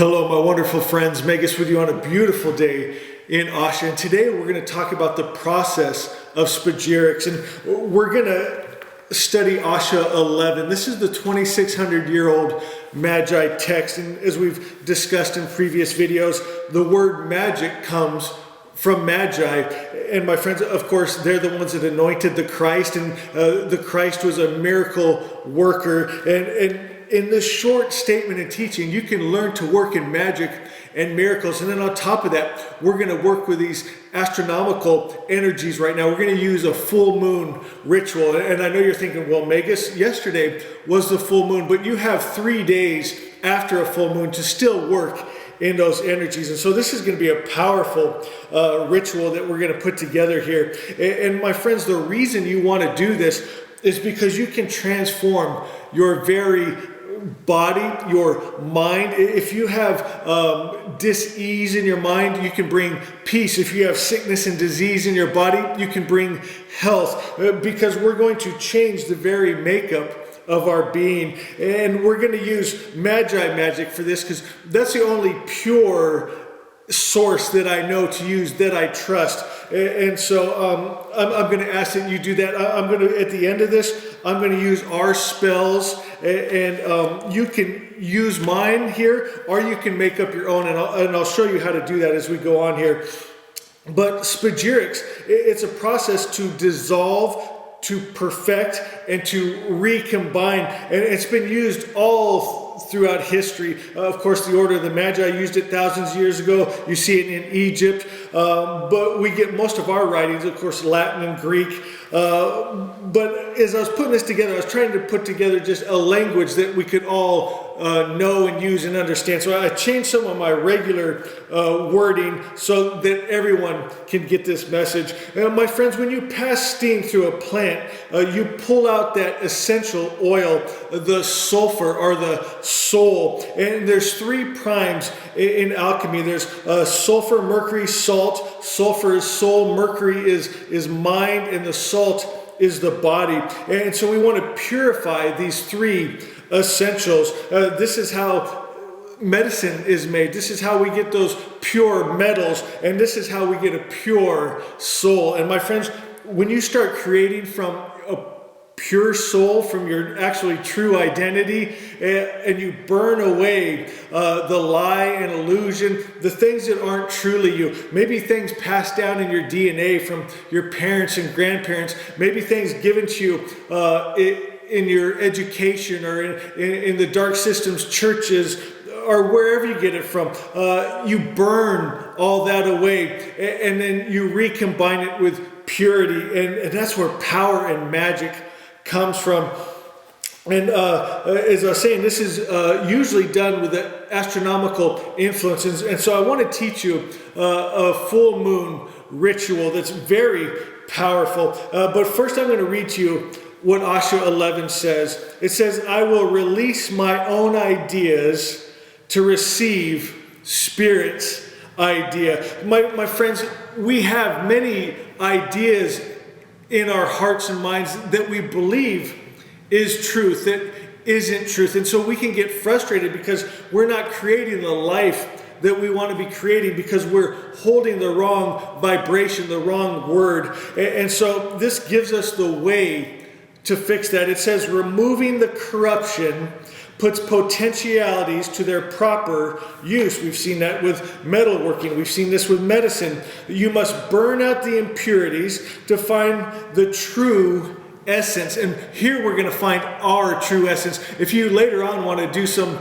Hello, my wonderful friends. Magus with you on a beautiful day in Austria. And today we're going to talk about the process of Spagyric. And we're going to study Austria 11. This is the 2,600-year-old Magi text. And as we've discussed in previous videos, the word magic comes from Magi. And my friends, of course, they're the ones that anointed the Christ. And the Christ was a miracle worker. And in this short statement and teaching, you can learn to work in magic and miracles. And then on top of that, we're going to work with these astronomical energies right now. We're going to use a full moon ritual. And I know you're thinking, well, Magus, yesterday was the full moon, but you have 3 days after a full moon to still work in those energies. And so this is going to be a powerful ritual that we're going to put together here. And my friends, the reason you want to do this is because you can transform your very body, your mind. If you have dis-ease in your mind, you can bring peace. If you have sickness and disease in your body, you can bring health, because we're going to change the very makeup of our being. And we're going to use Magi magic for this, because that's the only pure source that I know to use, that I trust. And so I'm going to ask that you do that. I'm going to, at the end of this, I'm going to use our spells, and you can use mine here, or you can make up your own, and I'll show you how to do that as we go on here. But Spagyric, it's a process to dissolve, to perfect, and to recombine, and it's been used all throughout history. Of course, the Order of the Magi used it thousands of years ago. You see it in Egypt, but we get most of our writings, of course, Latin and Greek. But as I was putting this together, I was trying to put together just a language that we could all know and use and understand. So I changed some of my regular wording so that everyone can get this message. My friends, when you pass steam through a plant, you pull out that essential oil, the sulfur, or the soul. And there's 3 primes in alchemy. There's sulfur, mercury, salt. Sulfur is soul, mercury is mind, and the salt is the body. And so we want to purify these 3 essentials. This is how medicine is made. This is how we get those pure metals, and this is how we get a pure soul. And my friends, when you start creating from a pure soul, from your actually true identity, and you burn away the lie and illusion, the things that aren't truly you, maybe things passed down in your DNA from your parents and grandparents, maybe things given to you in your education, or in the dark systems, churches, or wherever you get it from. You burn all that away, and then you recombine it with purity, and that's where power and magic comes from. And as I was saying, this is usually done with an astronomical influence. And so I want to teach you a full moon ritual that's very powerful. But first I'm going to read to you what Austria 11 says. It says, I will release my own ideas to receive Spirit's idea. My friends, we have many ideas in our hearts and minds that we believe is truth, that isn't truth. And so we can get frustrated because we're not creating the life that we want to be creating, because we're holding the wrong vibration, the wrong word. And so this gives us the way to fix that. It says, removing the corruption puts potentialities to their proper use. We've seen that with metalworking. We've seen this with medicine. You must burn out the impurities to find the true essence. And here we're going to find our true essence. If you later on want to do some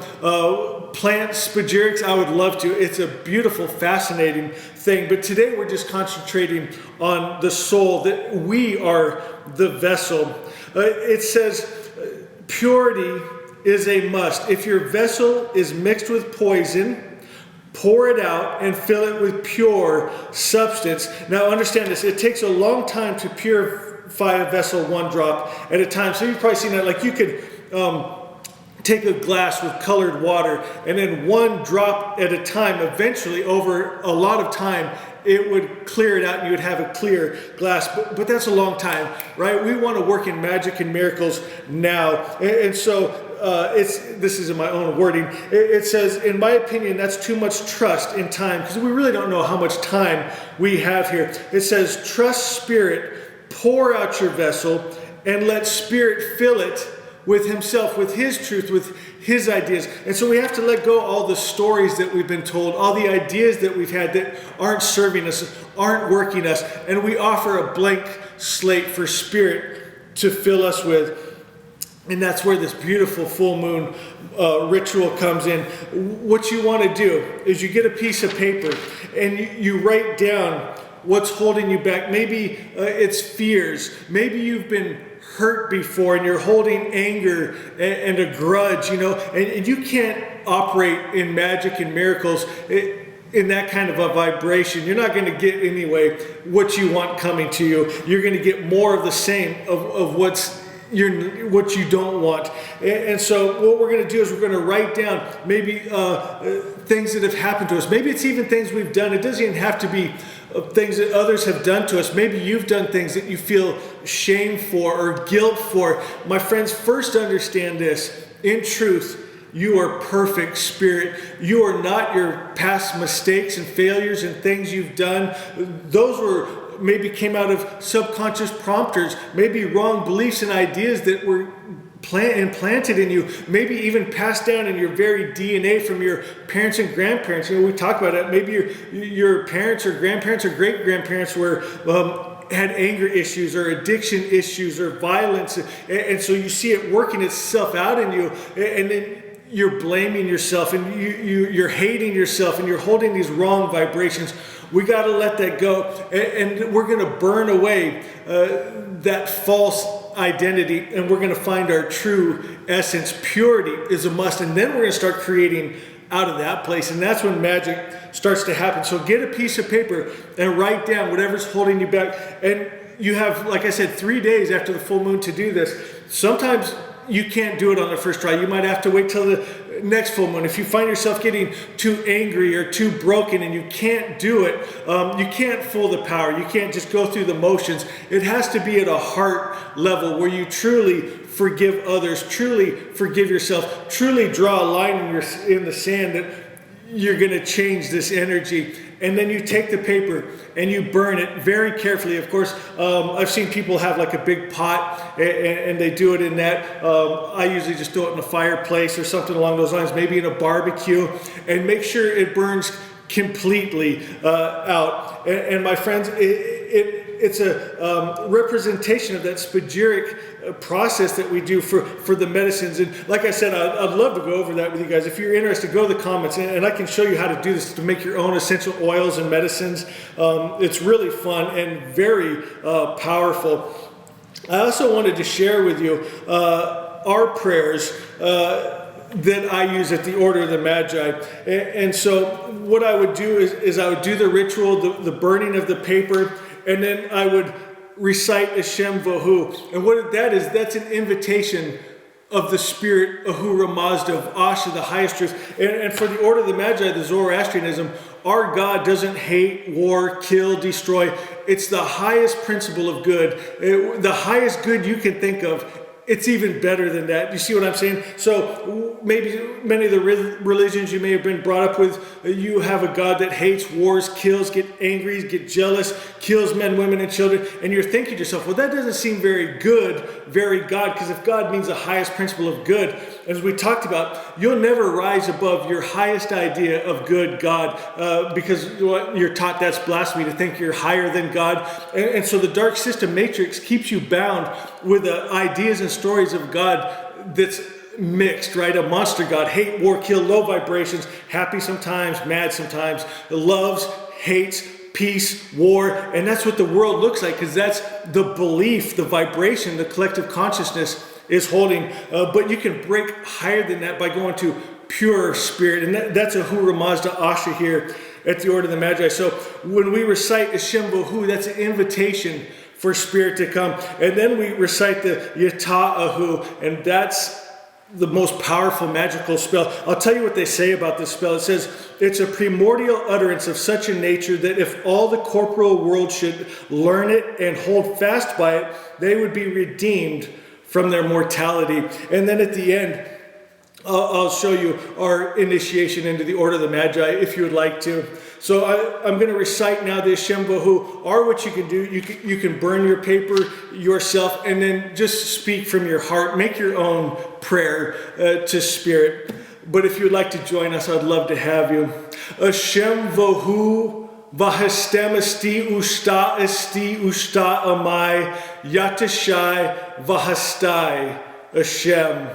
plant Spagyrics, I would love to. It's a beautiful, fascinating thing. But today we're just concentrating on the soul, that we are the vessel. It says purity is a must. If your vessel is mixed with poison, pour it out and fill it with pure substance. Now understand this, it takes a long time to purify a vessel, 1 drop at a time. So you've probably seen that, like you could take a glass with colored water, and then 1 drop at a time, eventually over a lot of time, it would clear it out and you would have a clear glass. But that's a long time, right? We want to work in magic and miracles now. And so this is in my own wording. It says, in my opinion, that's too much trust in time, because we really don't know how much time we have here. It says, trust Spirit, pour out your vessel, and let Spirit fill it with himself, with his truth, with his ideas. And so we have to let go all the stories that we've been told, all the ideas that we've had that aren't serving us, aren't working us, and we offer a blank slate for Spirit to fill us with. And that's where this beautiful full moon ritual comes in. What you want to do is you get a piece of paper and you write down what's holding you back. Maybe it's fears. Maybe you've been hurt before and you're holding anger and a grudge, and you can't operate in magic and miracles in that kind of a vibration. You're not going to get anyway what you want coming to you. You're going to get more of the same of what you don't want. And so what we're going to do is we're going to write down maybe things that have happened to us. Maybe it's even things we've done. It doesn't even have to be things that others have done to us. Maybe you've done things that you feel shame for or guilt for. My friends, first understand this. In truth, you are perfect, Spirit. You are not your past mistakes and failures and things you've done. Those were maybe came out of subconscious prompters, maybe wrong beliefs and ideas that were implanted in you, maybe even passed down in your very DNA from your parents and grandparents. We talk about it. Maybe your parents or grandparents or great-grandparents had anger issues or addiction issues or violence, and so you see it working itself out in you, and then you're blaming yourself and you're hating yourself and you're holding these wrong vibrations. We got to let that go, and we're going to burn away that false identity, and we're going to find our true essence. Purity is a must, and then we're going to start creating out of that place, and that's when magic starts to happen. So get a piece of paper and write down whatever's holding you back, and you have, like I said, 3 days after the full moon to do this. Sometimes you can't do it on the first try. You might have to wait till the next full moon. If you find yourself getting too angry or too broken and you can't do it, you can't fool the power. You can't just go through the motions. It has to be at a heart level where you truly forgive others, truly forgive yourself, truly draw a line in the sand that you're going to change this energy. And then you take the paper and you burn it very carefully. Of course, I've seen people have like a big pot and they do it in that. I usually just do it in a fireplace or something along those lines, maybe in a barbecue, and make sure it burns completely out. And my friends, it's a representation of that spagyric process that we do for the medicines. And like I said, I'd love to go over that with you guys. If you're interested, go to the comments and I can show you how to do this to make your own essential oils and medicines. It's really fun and very powerful. I also wanted to share with you our prayers that I use at the Order of the Magi. And so what I would do is I would do the ritual, the burning of the paper, and then I would recite Hashem Vahu. And what that is, that's an invitation of the spirit Ahura Mazda, of Asha, the highest truth. And for the Order of the Magi, the Zoroastrianism, our God doesn't hate, war, kill, destroy. It's the highest principle of good. The highest good you can think of. It's even better than that. You see what I'm saying? So maybe many of the religions you may have been brought up with, you have a God that hates, wars, kills, get angry, get jealous, kills men, women, and children. And you're thinking to yourself, well, that doesn't seem very good, very God, because if God means the highest principle of good, as we talked about, you'll never rise above your highest idea of good, God, because you're taught that's blasphemy to think you're higher than God. And so the dark system matrix keeps you bound with the ideas and stories of God that's mixed, right? A monster God, hate, war, kill, low vibrations, happy sometimes, mad sometimes, loves, hates, peace, war, and that's what the world looks like, because that's the belief, the vibration, the collective consciousness is holding. But you can break higher than that by going to pure spirit, and that's Ahura Mazda Asha here at the Order of the Magi. So when we recite Hashem Vahu, that's an invitation for spirit to come. And then we recite the Yata Ahu, and that's the most powerful magical spell. I'll tell you what they say about this spell. It says, it's a primordial utterance of such a nature that if all the corporal world should learn it and hold fast by it, they would be redeemed from their mortality. And then at the end, I'll show you our initiation into the Order of the Magi if you would like to. So I'm going to recite now the Hashem Vahu, or what you can do, you can burn your paper yourself and then just speak from your heart. Make your own prayer to Spirit. But if you'd like to join us, I'd love to have you. Hashem Vahu Vahastem esti usta amai yatashai vahastai Hashem.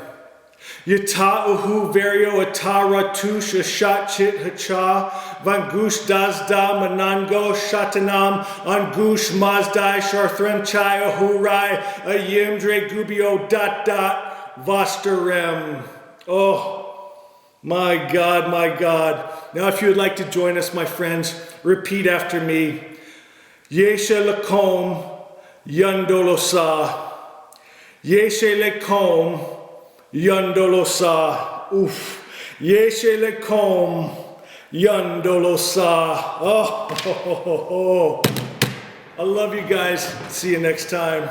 Yata'uhu vario ataratush ashat chit hacha vangush dazda manango shatanam angush mazdai sharthram chai ahurai ayimdre gubio vastarem. Oh, my God, my God. Now if you would like to join us, my friends, repeat after me. Yeshe lakom yandolosa. Yeshe lakom Yandolosa. Oof. Yeshe lekom Yandolosa. Oh, I love you guys. See you next time.